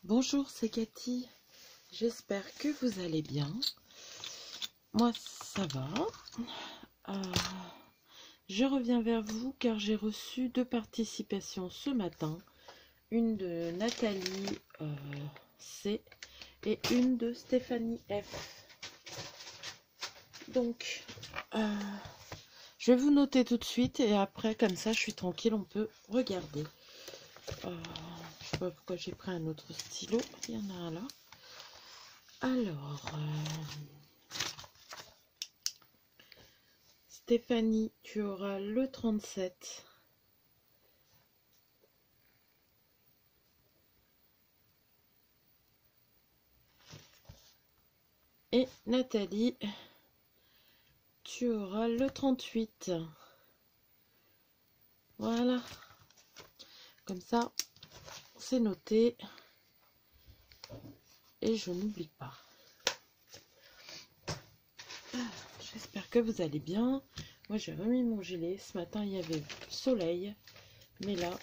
Bonjour, c'est Cathy. J'espère que vous allez bien. Moi, ça va. Je reviens vers vous car j'ai reçu 2 participations ce matin. Une de Nathalie C et une de Stéphanie F. Donc, je vais vous noter tout de suite et après, comme ça, je suis tranquille, on peut regarder. Je sais pas pourquoi j'ai pris un autre stylo. Il y en a un là. Alors, Stéphanie, tu auras le 37. Et Nathalie, tu auras le 38. Voilà. Comme ça, c'est noté. Et je n'oublie pas. J'espère que vous allez bien. Moi, j'ai remis mon gilet. Ce matin, il y avait soleil. Mais là,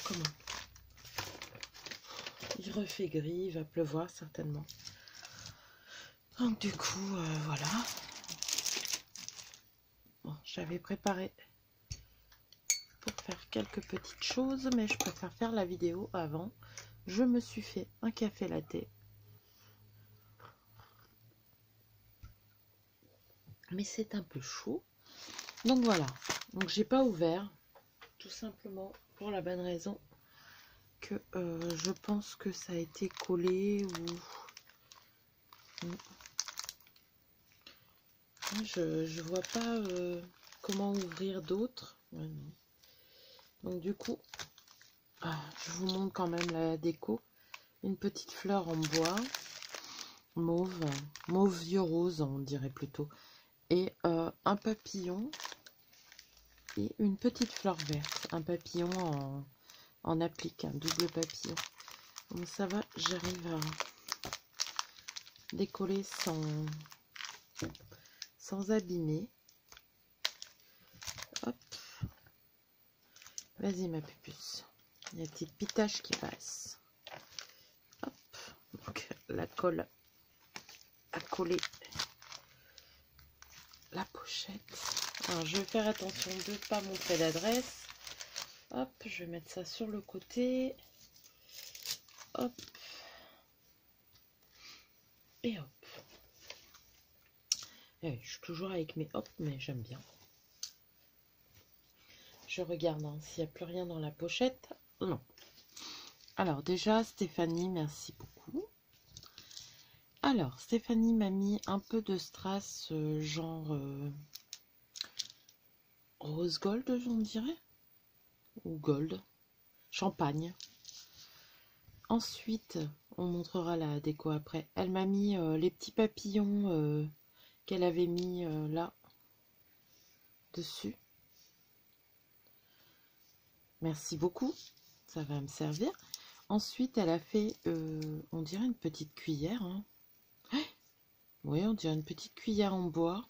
comment? Il refait gris. Il va pleuvoir certainement. Donc, du coup, voilà. Bon, j'avais préparé pour faire quelques petites choses. Mais je préfère faire la vidéo avant. Je me suis fait un café latte. Mais c'est un peu chaud. Donc voilà. Donc j'ai pas ouvert. Tout simplement pour la bonne raison que je pense que ça a été collé ou... Je vois pas comment ouvrir d'autres. Ouais, donc du coup, je vous montre quand même la déco. Une petite fleur en bois. Mauve vieux rose on dirait plutôt. Et un papillon. Et une petite fleur verte. Un papillon en applique, un double papillon. Donc ça va, j'arrive à décoller sans abîmer. Hop. Vas-y ma pupuce. Il y a une petite pitache qui passe. Hop. Donc la colle à coller la pochette. Alors je vais faire attention de ne pas montrer l'adresse. Hop, je vais mettre ça sur le côté. Hop. Et hop. Et je suis toujours avec mes hop, mais j'aime bien. Je regarde hein, s'il n'y a plus rien dans la pochette. Non. Alors déjà, Stéphanie, merci beaucoup. Alors, Stéphanie m'a mis un peu de strass, genre rose gold, on dirait. Ou gold. Champagne. Ensuite, on montrera la déco après. Elle m'a mis les petits papillons qu'elle avait mis là, dessus. Merci beaucoup. Ça va me servir. Ensuite, elle a fait, on dirait une petite cuillère. Hein. Oui, on dirait une petite cuillère en bois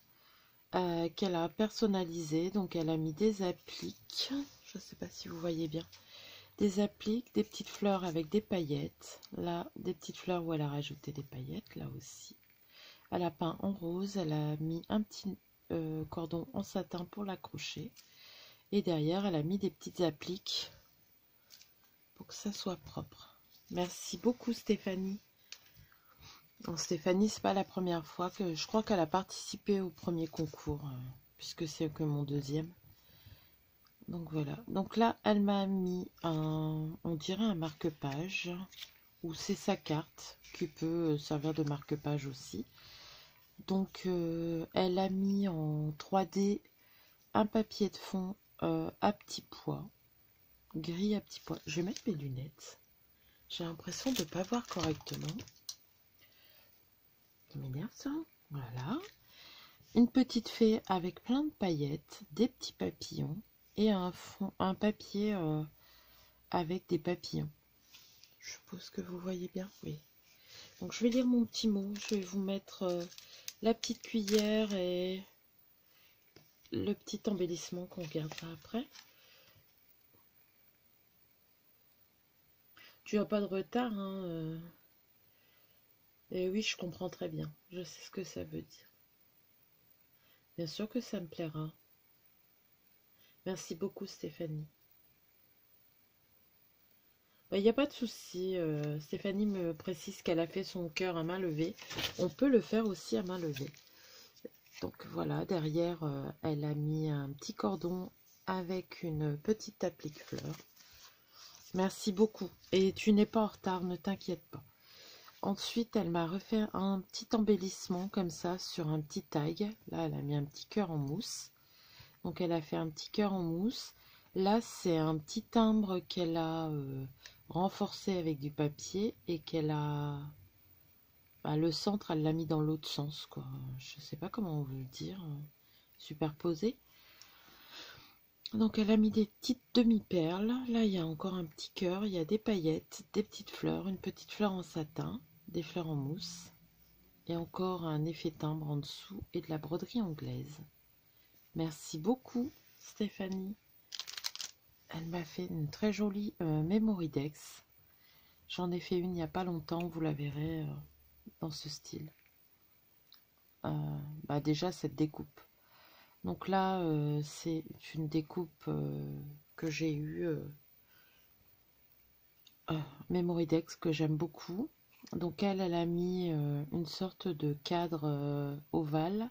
qu'elle a personnalisée. Donc, elle a mis des appliques. Je ne sais pas si vous voyez bien. Des appliques, des petites fleurs avec des paillettes. Là, des petites fleurs où elle a rajouté des paillettes. Là aussi. Elle a peint en rose. Elle a mis un petit cordon en satin pour l'accrocher. Et derrière, elle a mis des petites appliques pour que ça soit propre. Merci beaucoup, Stéphanie. Donc, Stéphanie, c'est pas la première fois que je crois qu'elle a participé au premier concours, puisque c'est que mon deuxième. Donc voilà. Donc là, elle m'a mis on dirait un marque-page, ou c'est sa carte qui peut servir de marque-page aussi. Donc elle a mis en 3D un papier de fond à petits pois, gris à petits pois. Je vais mettre mes lunettes. J'ai l'impression de ne pas voir correctement. Ça m'énerve ça. Voilà. Une petite fée avec plein de paillettes, des petits papillons et un papier avec des papillons. Je suppose que vous voyez bien. Oui. Donc je vais lire mon petit mot. Je vais vous mettre la petite cuillère et le petit embellissement qu'on gardera après. Tu as pas de retard, hein. Et oui, je comprends très bien. Je sais ce que ça veut dire. Bien sûr que ça me plaira. Merci beaucoup, Stéphanie. Il n'y a pas de souci. Stéphanie me précise qu'elle a fait son cœur à main levée. On peut le faire aussi à main levée. Donc voilà, derrière, elle a mis un petit cordon avec une petite applique fleur. Merci beaucoup. Et tu n'es pas en retard, ne t'inquiète pas. Ensuite, elle m'a refait un petit embellissement comme ça sur un petit tag. Là, elle a mis un petit cœur en mousse. Donc, elle a fait un petit cœur en mousse. Là, c'est un petit timbre qu'elle a renforcé avec du papier et qu'elle a... Bah, le centre, elle l'a mis dans l'autre sens, quoi. Je sais pas comment on veut le dire. Superposé. Donc, elle a mis des petites demi-perles. Là, il y a encore un petit cœur. Il y a des paillettes, des petites fleurs, une petite fleur en satin, des fleurs en mousse. Et encore un effet timbre en dessous et de la broderie anglaise. Merci beaucoup, Stéphanie. Elle m'a fait une très jolie Memory Dex. J'en ai fait une il n'y a pas longtemps, vous la verrez dans ce style. Bah déjà, cette découpe. Donc là, c'est une découpe que j'ai eue, Memory Dex, que j'aime beaucoup. Donc elle a mis une sorte de cadre ovale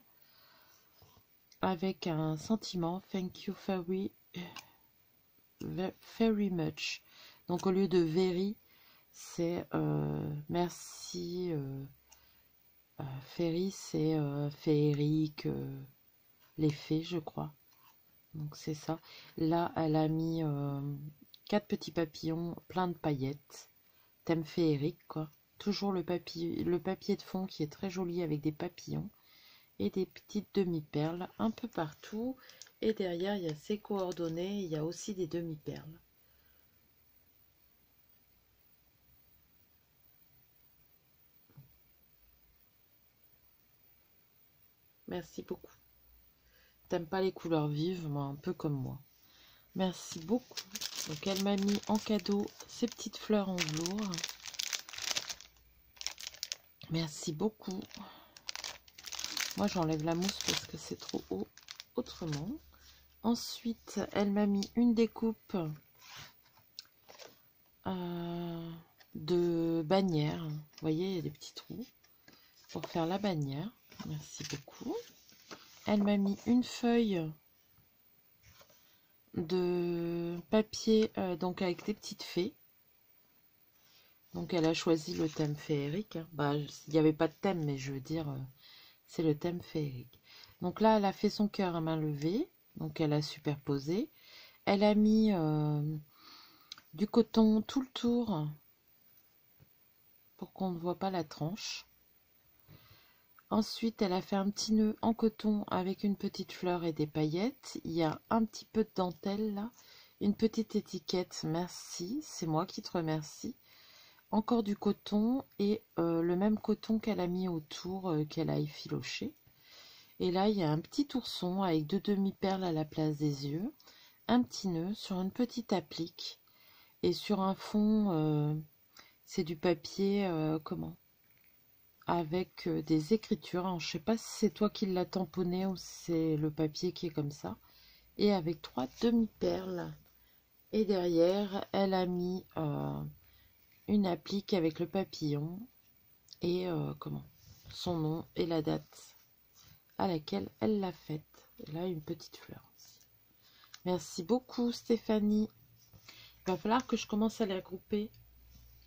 avec un sentiment Thank you very much. Donc au lieu de very, c'est merci. Fairy, c'est féerique, les fées, je crois. Donc c'est ça. Là, elle a mis 4 petits papillons plein de paillettes. Thème féerique, quoi. Toujours le papier de fond qui est très joli avec des papillons et des petites demi-perles un peu partout. Et derrière, il y a ses coordonnées. Il y a aussi des demi-perles. Merci beaucoup. T'aimes pas les couleurs vives, moi, un peu comme moi. Merci beaucoup. Donc elle m'a mis en cadeau ces petites fleurs en velours. Merci beaucoup. Moi j'enlève la mousse parce que c'est trop haut autrement. Ensuite elle m'a mis une découpe de bannière. Vous voyez, il y a des petits trous pour faire la bannière. Merci beaucoup. Elle m'a mis une feuille de papier donc avec des petites fées. Donc elle a choisi le thème féerique. Bah, il n'y avait pas de thème, mais je veux dire, c'est le thème féerique. Donc là, elle a fait son cœur à main levée. Donc elle a superposé. Elle a mis du coton tout le tour pour qu'on ne voit pas la tranche. Ensuite, elle a fait un petit nœud en coton avec une petite fleur et des paillettes. Il y a un petit peu de dentelle là. Une petite étiquette, merci, c'est moi qui te remercie. Encore du coton et le même coton qu'elle a mis autour, qu'elle a effiloché. Et là, il y a un petit ourson avec 2 demi-perles à la place des yeux. Un petit nœud sur une petite applique. Et sur un fond, c'est du papier, comment? Avec des écritures. Alors, je ne sais pas si c'est toi qui l'as tamponné ou c'est le papier qui est comme ça. Et avec 3 demi-perles. Et derrière, elle a mis une applique avec le papillon et son nom et la date à laquelle elle l'a faite. Et là, une petite fleur aussi. Merci beaucoup, Stéphanie. Il va falloir que je commence à les regrouper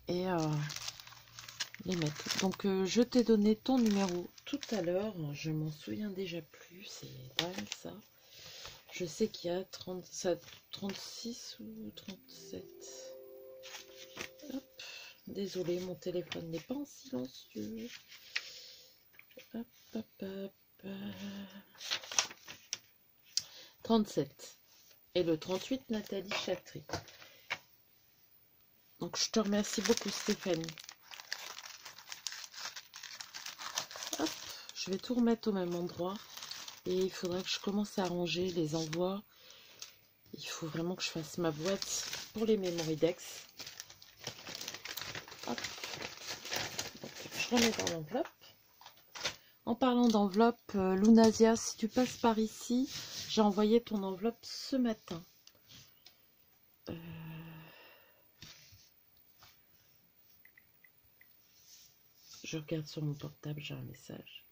et les mettre. Donc, je t'ai donné ton numéro tout à l'heure. Je m'en souviens déjà plus. C'est dingue, ça. Je sais qu'il y a 36 ou 37. Hop. Désolée, mon téléphone n'est pas en silencieux. Hop, hop, hop. 37. Et le 38, Nathalie Chatry. Donc, je te remercie beaucoup, Stéphanie. Hop, je vais tout remettre au même endroit. Et il faudra que je commence à ranger les envois. Il faut vraiment que je fasse ma boîte pour les Memory Dex. je remets dans l'enveloppe. En parlant d'enveloppe, Lunasia, si tu passes par ici, j'ai envoyé ton enveloppe ce matin. Je regarde sur mon portable, j'ai un message.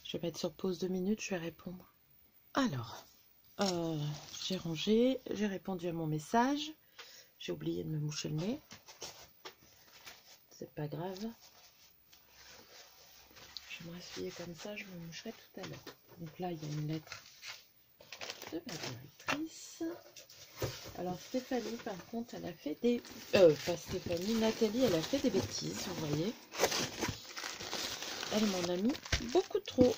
Je vais mettre sur pause 2 minutes, je vais répondre. Alors, j'ai rangé, j'ai répondu à mon message. J'ai oublié de me moucher le nez. C'est pas grave. Je vais me rassuyer comme ça, je me moucherai tout à l'heure. Donc là, il y a une lettre de ma directrice. Alors Stéphanie, par contre, elle a fait des... pas Stéphanie, Nathalie, elle a fait des bêtises, vous voyez. Elle m'en a mis beaucoup trop.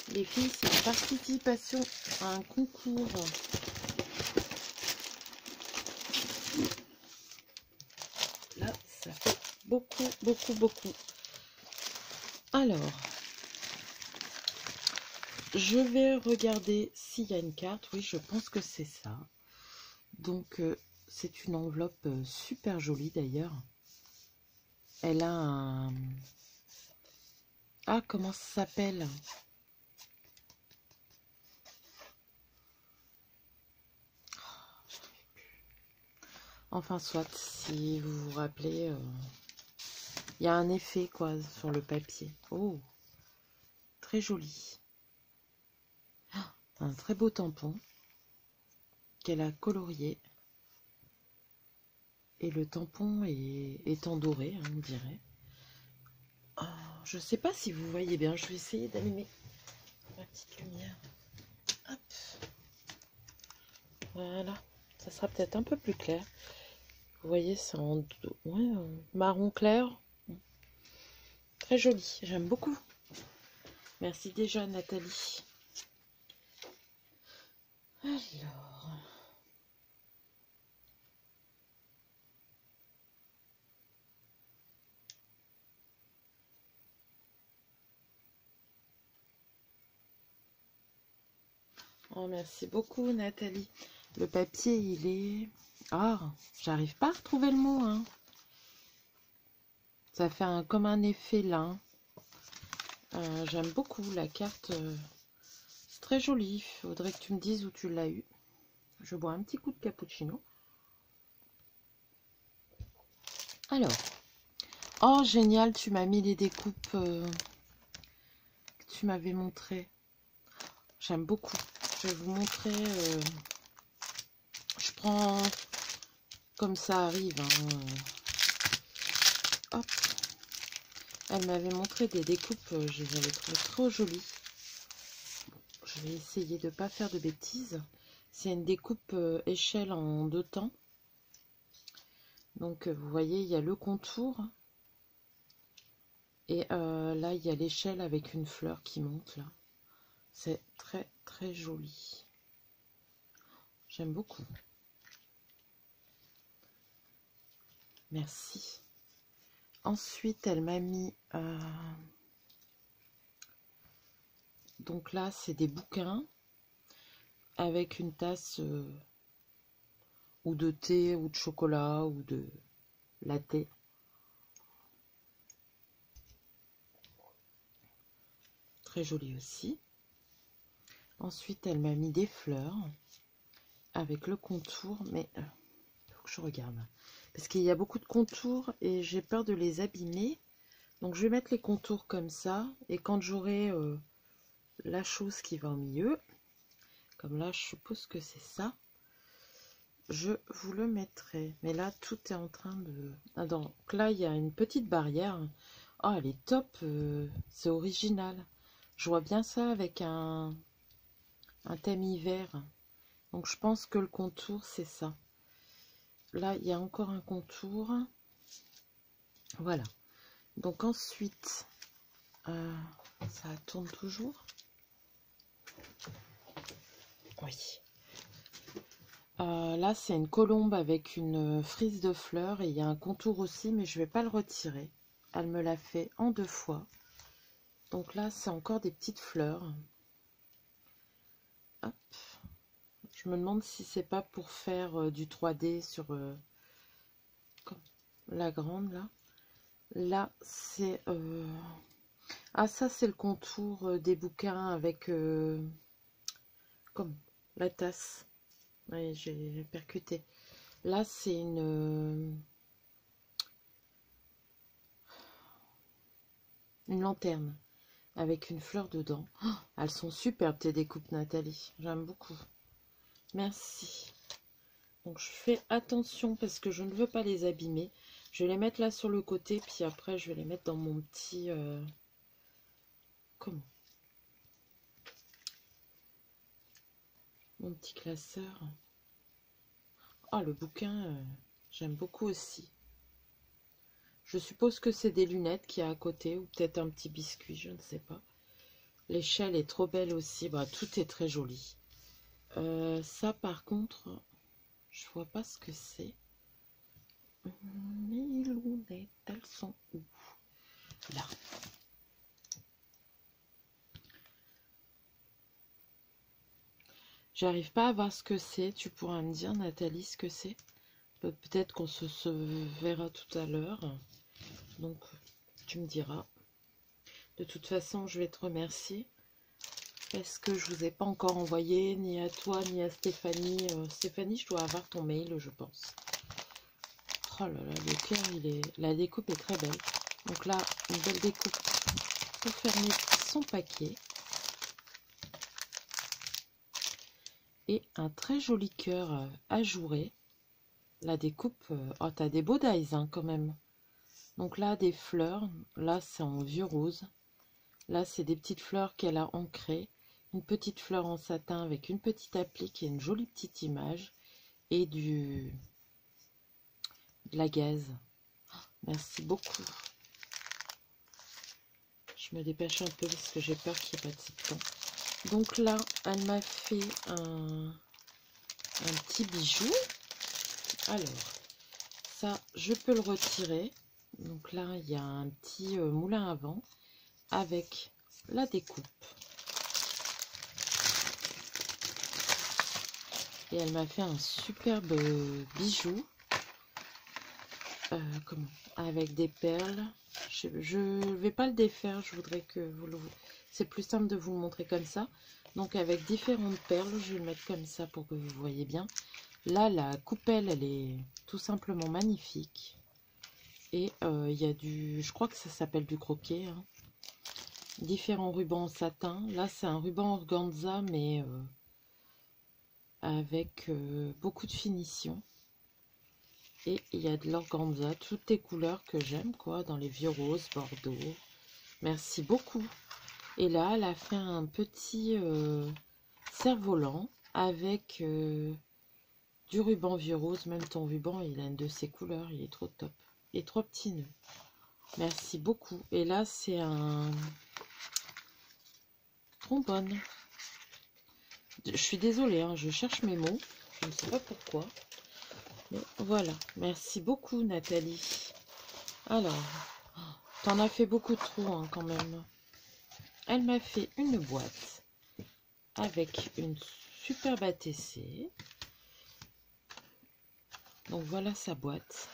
Les filles, c'est une participation à un concours. Là, ça fait beaucoup, beaucoup, beaucoup. Alors, je vais regarder s'il y a une carte. Oui, je pense que c'est ça. Donc, c'est une enveloppe super jolie d'ailleurs. Elle a un... Ah, comment ça s'appelle? Enfin, soit, si vous vous rappelez, il y a un effet, quoi, sur le papier. Oh, très joli. Un très beau tampon qu'elle a colorié. Et le tampon est en doré, hein, on dirait. Oh, je ne sais pas si vous voyez bien. Je vais essayer d'allumer ma petite lumière. Hop. Voilà. Ça sera peut-être un peu plus clair. Vous voyez, c'est en ouais, marron clair. Très joli. J'aime beaucoup. Merci déjà, Nathalie. Alors... Oh, merci beaucoup, Nathalie. Le papier, il est... Ah, j'arrive pas à retrouver le mot, hein. Ça fait comme un effet lin. J'aime beaucoup la carte. C'est très joli. Il faudrait que tu me dises où tu l'as eu. Je bois un petit coup de cappuccino. Alors. Oh, génial, tu m'as mis les découpes que tu m'avais montré. J'aime beaucoup. Je vais vous montrer. Je prends comme ça arrive. Hein. Hop. Elle m'avait montré des découpes. Je les avais trouvées trop jolies. Je vais essayer de ne pas faire de bêtises. C'est une découpe échelle en 2 temps. Donc, vous voyez, il y a le contour. Et là, il y a l'échelle avec une fleur qui monte là. C'est très, très joli. J'aime beaucoup. Merci. Ensuite, elle m'a mis... donc là, c'est des bouquins avec une tasse ou de thé ou de chocolat ou de latte. Très joli aussi. Ensuite, elle m'a mis des fleurs avec le contour, mais il faut que je regarde. Parce qu'il y a beaucoup de contours et j'ai peur de les abîmer. Donc, je vais mettre les contours comme ça. Et quand j'aurai la chose qui va au milieu, comme là, je suppose que c'est ça, je vous le mettrai. Mais là, tout est en train de... Ah, donc là, il y a une petite barrière. Oh, elle est top. C'est original. Je vois bien ça avec un thème hiver. Donc, je pense que le contour, c'est ça. Là, il y a encore un contour. Voilà. Donc, ensuite, ça tourne toujours. Oui. Là, c'est une colombe avec une frise de fleurs et il y a un contour aussi, mais je ne vais pas le retirer. Elle me l'a fait en 2 fois. Donc là, c'est encore des petites fleurs. Hop. Je me demande si c'est pas pour faire du 3D sur comme la grande là. Là, c'est... Ah, ça, c'est le contour des bouquins avec comme la tasse. Oui, j'ai percuté. Là, c'est une lanterne avec une fleur dedans. Oh, elles sont superbes, tes découpes, Nathalie. J'aime beaucoup. Merci. Donc, je fais attention parce que je ne veux pas les abîmer. Je vais les mettre là sur le côté, puis après, je vais les mettre dans mon petit... comment? Mon petit classeur. Ah, le bouquin, j'aime beaucoup aussi. Je suppose que c'est des lunettes qu'il y a à côté, ou peut-être un petit biscuit, je ne sais pas. L'échelle est trop belle aussi. Bah, tout est très joli. Ça, par contre, je vois pas ce que c'est. Mes lunettes, elles sont où? Là. J'arrive pas à voir ce que c'est. Tu pourras me dire, Nathalie, ce que c'est? Peut-être qu'on se verra tout à l'heure. Donc, tu me diras. De toute façon, je vais te remercier. Parce que je vous ai pas encore envoyé, ni à toi, ni à Stéphanie. Stéphanie, je dois avoir ton mail, je pense. Oh là là, le cœur, la découpe est très belle. Donc là, une belle découpe pour fermer son paquet. Et un très joli cœur ajouré. La découpe, oh, t'as des beaux dies hein, quand même. Donc là, des fleurs. Là, c'est en vieux rose. Là, c'est des petites fleurs qu'elle a ancrées. Une petite fleur en satin avec une petite applique et une jolie petite image. Et de la gaze. Merci beaucoup. Je me dépêche un peu parce que j'ai peur qu'il n'y ait pas de temps. Donc là, elle m'a fait un petit bijou. Alors, ça, je peux le retirer. Donc là, il y a un petit moulin à vent avec la découpe. Et elle m'a fait un superbe bijou. Comment? Avec des perles. Je ne vais pas le défaire, je voudrais que vous le... C'est plus simple de vous le montrer comme ça. Donc avec différentes perles, je vais le mettre comme ça pour que vous voyez bien. Là, la coupelle, elle est tout simplement magnifique. Et il y a du... Je crois que ça s'appelle du croquet. Hein. Différents rubans en satin. Là, c'est un ruban organza, mais avec beaucoup de finition. Et il y a de l'organza, toutes les couleurs que j'aime, quoi, dans les vieux roses, bordeaux. Merci beaucoup. Et là, elle a fait un petit cerf-volant avec du ruban vieux rose. Même ton ruban, il a une de ses couleurs, il est trop top. Et 3 petits nœuds. Merci beaucoup. Et là, c'est un trombone. Je suis désolée, hein, je cherche mes mots. Je ne sais pas pourquoi. Mais voilà. Merci beaucoup, Nathalie. Alors, t'en as fait beaucoup trop, hein, quand même. Elle m'a fait une boîte avec une superbe ATC. Donc voilà sa boîte.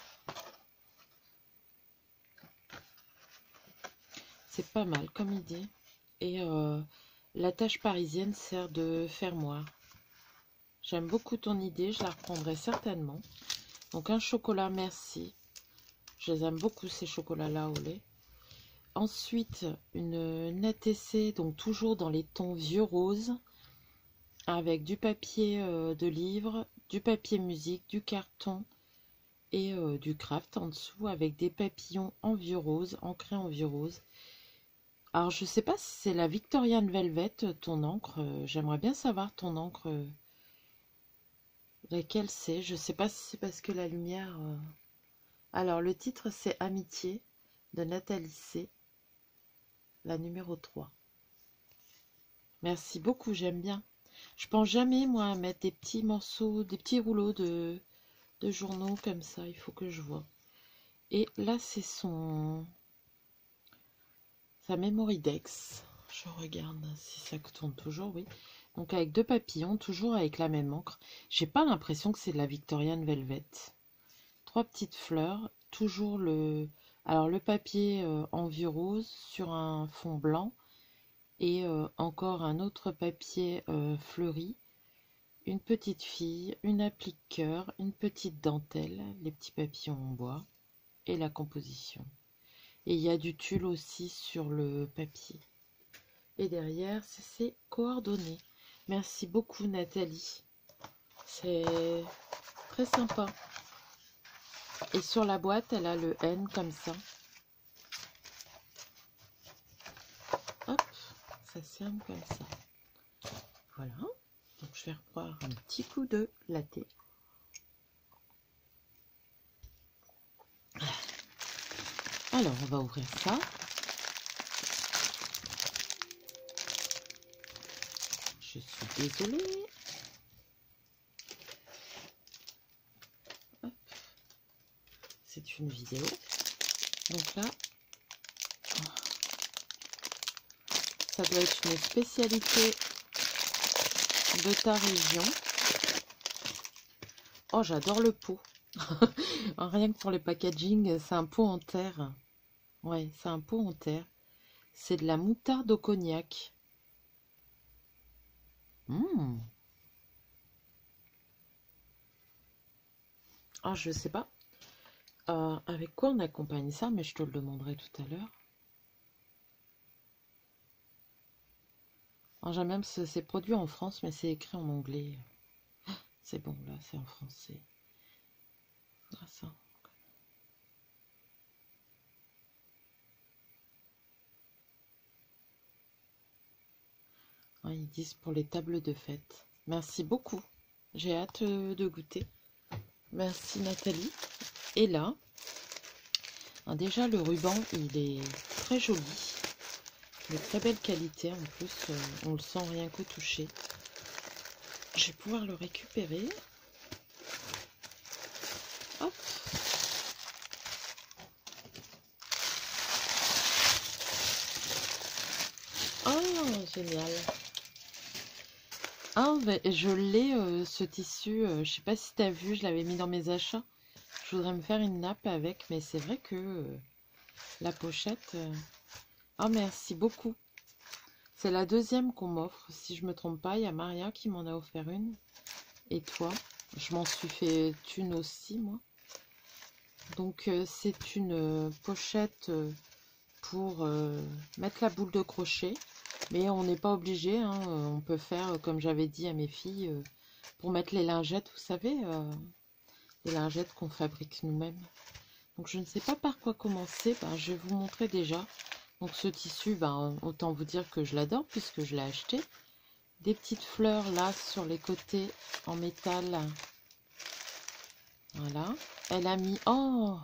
C'est pas mal comme idée. Et la tâche parisienne sert de fermoir. J'aime beaucoup ton idée, je la reprendrai certainement. Donc un chocolat, merci. Je les aime beaucoup ces chocolats-là au lait. Ensuite, une ATC, donc toujours dans les tons vieux roses, avec du papier de livre, du papier musique, du carton et du craft en dessous, avec des papillons en vieux rose, ancrés en vieux rose. Alors, je sais pas si c'est la Victorian Velvet, ton encre. J'aimerais bien savoir ton encre, laquelle c'est. Je sais pas si c'est parce que la lumière... Alors, le titre, c'est Amitié, de Nathalie C., la numéro 3. Merci beaucoup, j'aime bien. Je pense jamais, moi, à mettre des petits morceaux, des petits rouleaux de journaux comme ça. Il faut que je vois. Et là, c'est sa Memory Dex. Je regarde si ça tourne toujours, oui. Donc avec 2 papillons, toujours avec la même encre. J'ai pas l'impression que c'est de la Victorian Velvet. 3 petites fleurs, toujours le... Alors le papier en vue rose sur un fond blanc et encore un autre papier fleuri. Une petite fille, une applique cœur, une petite dentelle, les petits papillons en bois et la composition. Et il y a du tulle aussi sur le papier. Et derrière, c'est ses coordonnées. Merci beaucoup Nathalie. C'est très sympa. Et sur la boîte, elle a le N comme ça. Hop, ça se ferme comme ça. Voilà. Donc je vais reprendre un petit coup de latte. Alors, on va ouvrir ça. Je suis désolée. C'est une vidéo. Donc là, ça doit être une spécialité de ta région. Oh, j'adore le pot. Rien que pour le packaging, c'est un pot en terre. Ouais, c'est un pot en terre. C'est de la moutarde au cognac. Mmh. Ah, je sais pas. Avec quoi on accompagne ça, mais je te le demanderai tout à l'heure. J'aime même c'est produit en France, mais c'est écrit en anglais. C'est bon, là, c'est en français. Ah, ça. Ouais, ils disent pour les tables de fête. Merci beaucoup. J'ai hâte de goûter. Merci Nathalie. Et là, déjà le ruban, il est très joli. De très belle qualité en plus. On le sent rien qu'au toucher. Je vais pouvoir le récupérer. Hop. Oh, génial. Ah, je l'ai, ce tissu. Je sais pas si tu as vu, je l'avais mis dans mes achats. Je voudrais me faire une nappe avec, mais c'est vrai que la pochette... Oh, merci beaucoup. C'est la deuxième qu'on m'offre. Si je me trompe pas, il y a Maria qui m'en a offert une. Et toi, je m'en suis fait une aussi, moi. Donc, c'est une pochette pour mettre la boule de crochet. Mais on n'est pas obligé. Hein, on peut faire, comme j'avais dit à mes filles, pour mettre les lingettes, vous savez, les lingettes qu'on fabrique nous-mêmes. Donc, je ne sais pas par quoi commencer. Ben, je vais vous montrer déjà. Donc, ce tissu, ben, autant vous dire que je l'adore puisque je l'ai acheté. Des petites fleurs là sur les côtés en métal. Voilà. Elle a mis, oh,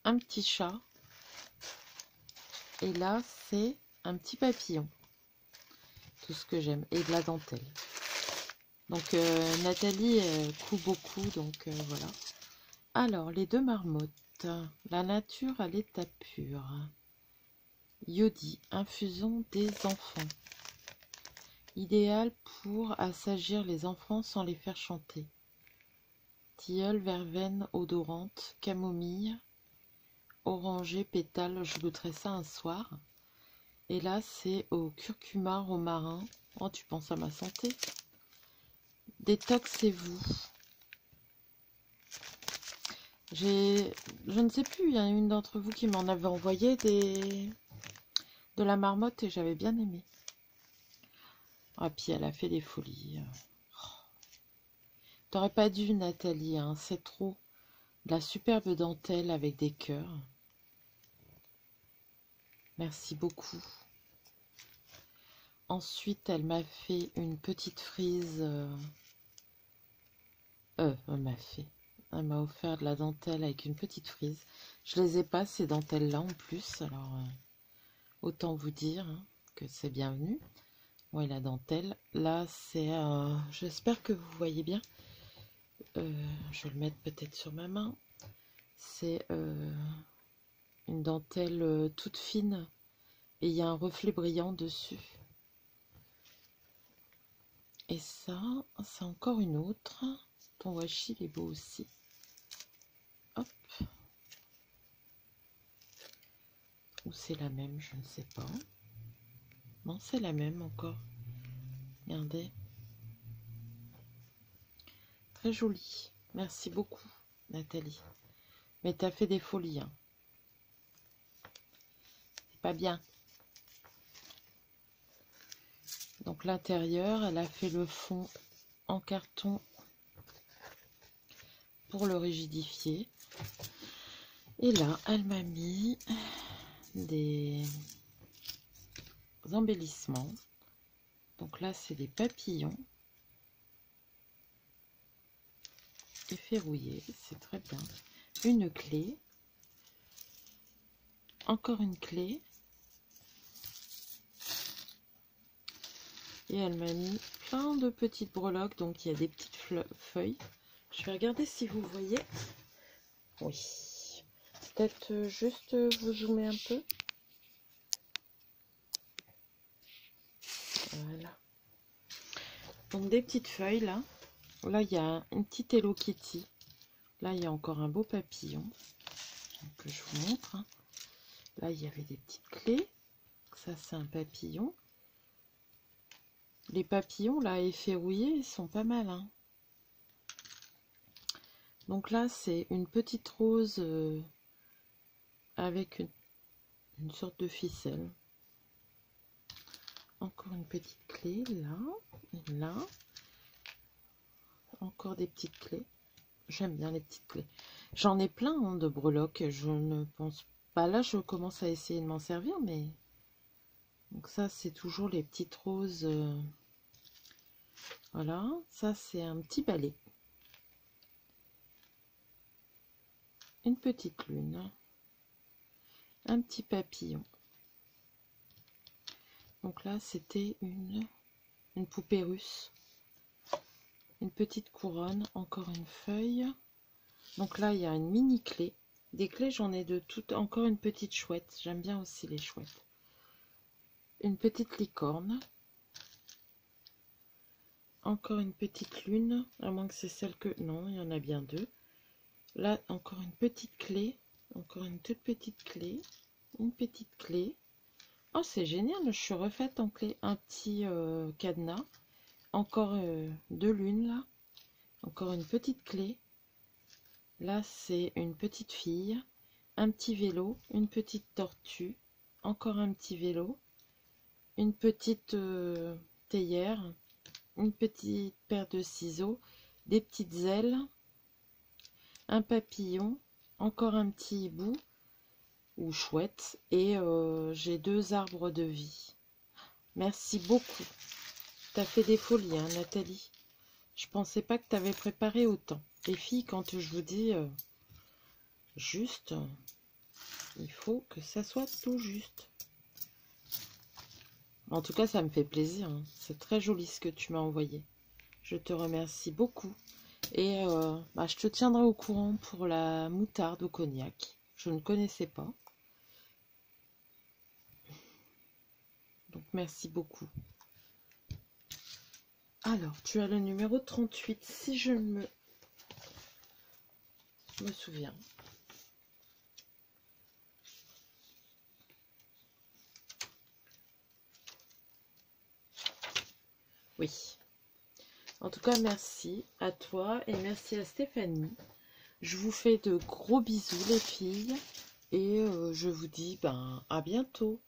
un petit chat. Et là, c'est un petit papillon. Tout ce que j'aime. Et de la dentelle. Donc, Nathalie coud beaucoup. Donc, voilà. Alors, les 2 marmottes. La nature à l'état pur. Yodi, infusion des enfants. Idéal pour assagir les enfants sans les faire chanter. Tilleul, verveine odorante, camomille, oranger, pétale. Je goûterai ça un soir. Et là, c'est au curcuma romarin. Oh, tu penses à ma santé. Détoxez-vous. Je ne sais plus, il y a une d'entre vous qui m'en avait envoyé de la marmotte et j'avais bien aimé. Ah, puis elle a fait des folies. T'aurais pas dû, Nathalie, hein, c'est trop. De la superbe dentelle avec des cœurs. Merci beaucoup. Ensuite, elle m'a fait une petite frise. Elle m'a offert de la dentelle avec une petite frise. Je les ai pas, ces dentelles-là, en plus. Alors, autant vous dire hein, que c'est bienvenu. Oui, la dentelle. Là, c'est... j'espère que vous voyez bien. Je vais le mettre peut-être sur ma main. C'est une dentelle toute fine. Et il y a un reflet brillant dessus. Et ça, c'est encore une autre. Ton washi, il est beau aussi. Hop. Ou c'est la même, je ne sais pas. Non, c'est la même encore. Regardez. Très jolie. Merci beaucoup, Nathalie. Mais t'as fait des folies, hein. C'est pas bien. Donc l'intérieur, elle a fait le fond en carton pour le rigidifier. Et là, elle m'a mis des embellissements. Donc là, c'est des papillons. Et verrouillé, c'est très bien. Une clé. Encore une clé. Et elle m'a mis plein de petites breloques. Donc il y a des petites feuilles. Je vais regarder si vous voyez. Oui. Peut-être juste vous zoomer un peu. Voilà. Donc des petites feuilles là. Là il y a une petite Hello Kitty. Là il y a encore un beau papillon. Donc, je vous montre. Hein. Là il y avait des petites clés. Ça c'est un papillon. Les papillons là effet rouillé, ils sont pas mal. Hein. Donc là c'est une petite rose avec une sorte de ficelle. Encore une petite clé là et là. Encore des petites clés. J'aime bien les petites clés. J'en ai plein hein, de breloques. Je ne pense pas. Là je commence à essayer de m'en servir, mais donc ça c'est toujours les petites roses. Voilà, ça c'est un petit balai. Une petite lune. Un petit papillon. Donc là c'était une poupée russe. Une petite couronne, encore une feuille. Donc là il y a une mini clé. Des clés j'en ai de toutes. Encore une petite chouette. J'aime bien aussi les chouettes. Une petite licorne. Encore une petite lune. À moins que c'est celle que... Non, il y en a bien deux. Là encore une petite clé. Encore une toute petite clé. Une petite clé. Oh c'est génial. Je suis refaite en clé. Un petit cadenas. Encore deux lunes là. Encore une petite clé. Là c'est une petite fille. Un petit vélo. Une petite tortue. Encore un petit vélo. Une petite théière. Une petite paire de ciseaux. Des petites ailes. Un papillon. Encore un petit hibou. Ou chouette. Et j'ai deux arbres de vie. Merci beaucoup. T'as fait des folies, hein, Nathalie. Je pensais pas que t'avais préparé autant. Les filles, quand je vous dis juste, il faut que ça soit tout juste. En tout cas, ça me fait plaisir. Hein. C'est très joli ce que tu m'as envoyé. Je te remercie beaucoup. Et je te tiendrai au courant pour la moutarde au cognac. Je ne connaissais pas. Donc, merci beaucoup. Alors, tu as le numéro 38, si je me souviens. Oui. En tout cas, merci à toi et merci à Stéphanie. Je vous fais de gros bisous les filles et je vous dis à bientôt.